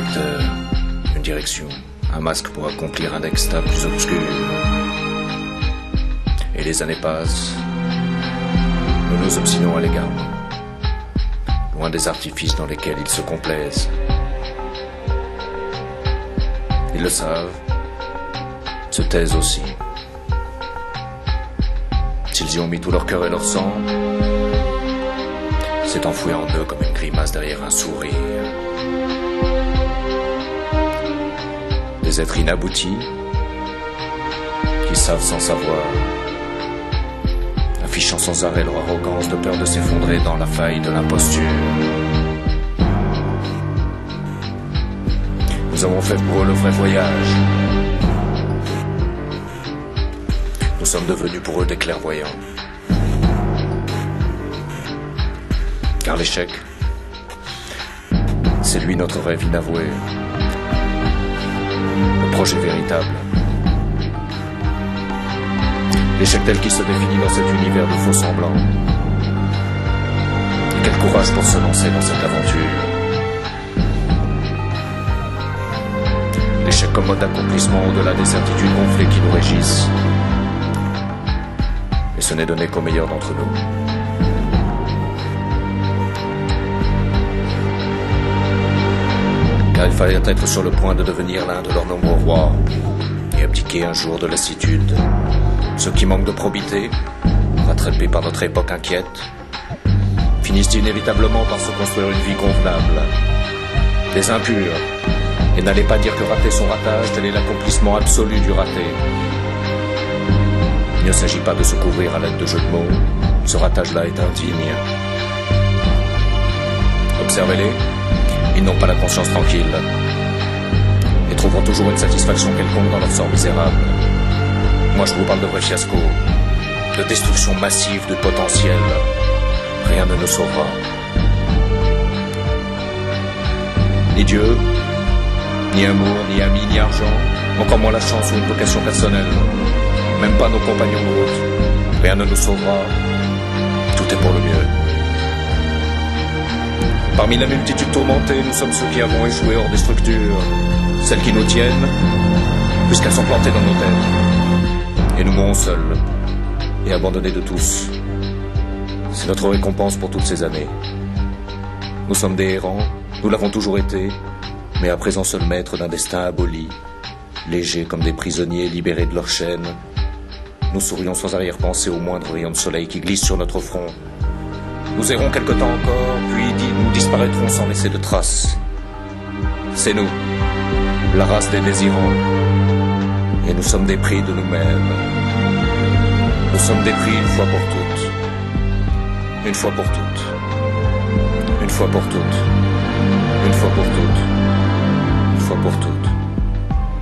secteur, une direction, un masque pour accomplir un exta plus obscur. Et les années passent, nous nous obstinons à l'égarement, loin des artifices dans lesquels ils se complaisent. Ils le savent, se taisent aussi. S'ils y ont mis tout leur cœur et leur sang, c'est enfoui en eux comme une grimace derrière un sourire. Des êtres inaboutis, qui savent sans savoir, affichant sans arrêt leur arrogance de peur de s'effondrer dans la faille de l'imposture. Nous avons fait pour eux le vrai voyage. Nous sommes devenus pour eux des clairvoyants. Car l'échec, c'est lui notre rêve inavoué, le projet véritable. L'échec tel qu'il se définit dans cet univers de faux semblants. Et quel courage pour se lancer dans cette aventure. L'échec comme mode d'accomplissement au-delà des certitudes gonflées qui nous régissent. Et ce n'est donné qu'aux meilleurs d'entre nous. Car il fallait être sur le point de devenir l'un de leurs nombreux rois et abdiquer un jour de lassitude. Ceux qui manquent de probité, rattrapés par notre époque inquiète, finissent inévitablement par se construire une vie convenable. Des impurs, et n'allez pas dire que rater son ratage, tel est l'accomplissement absolu du raté. Il ne s'agit pas de se couvrir à l'aide de jeux de mots, ce ratage-là est indigne. Observez-les, ils n'ont pas la conscience tranquille, et trouveront toujours une satisfaction quelconque dans leur sort misérable. Moi je vous parle de vrais fiascos, de destruction massive de potentiel. Rien ne nous sauvera. Ni Dieu, ni amour, ni amis, ni argent, encore moins la chance ou une vocation personnelle. Même pas nos compagnons ou autres. Rien ne nous sauvera. Tout est pour le mieux. Parmi la multitude tourmentée, nous sommes ceux qui avons échoué hors des structures. Celles qui nous tiennent, puisqu'elles sont plantées dans nos têtes. Et nous mourrons seuls, et abandonnés de tous. C'est notre récompense pour toutes ces années. Nous sommes des errants, nous l'avons toujours été, mais à présent seuls maîtres d'un destin aboli, légers comme des prisonniers libérés de leurs chaînes. Nous sourions sans arrière-pensée au moindre rayon de soleil qui glisse sur notre front. Nous errons quelque temps encore, puis nous disparaîtrons sans laisser de traces. C'est nous, la race des désirants. Et nous sommes des prix de nous-mêmes. Nous sommes des prix une fois pour toutes. Une fois pour toutes. Une fois pour toutes. Une fois pour toutes. Une fois pour toutes.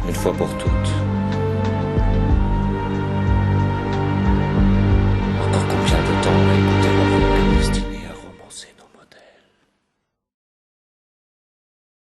Une fois pour toutes.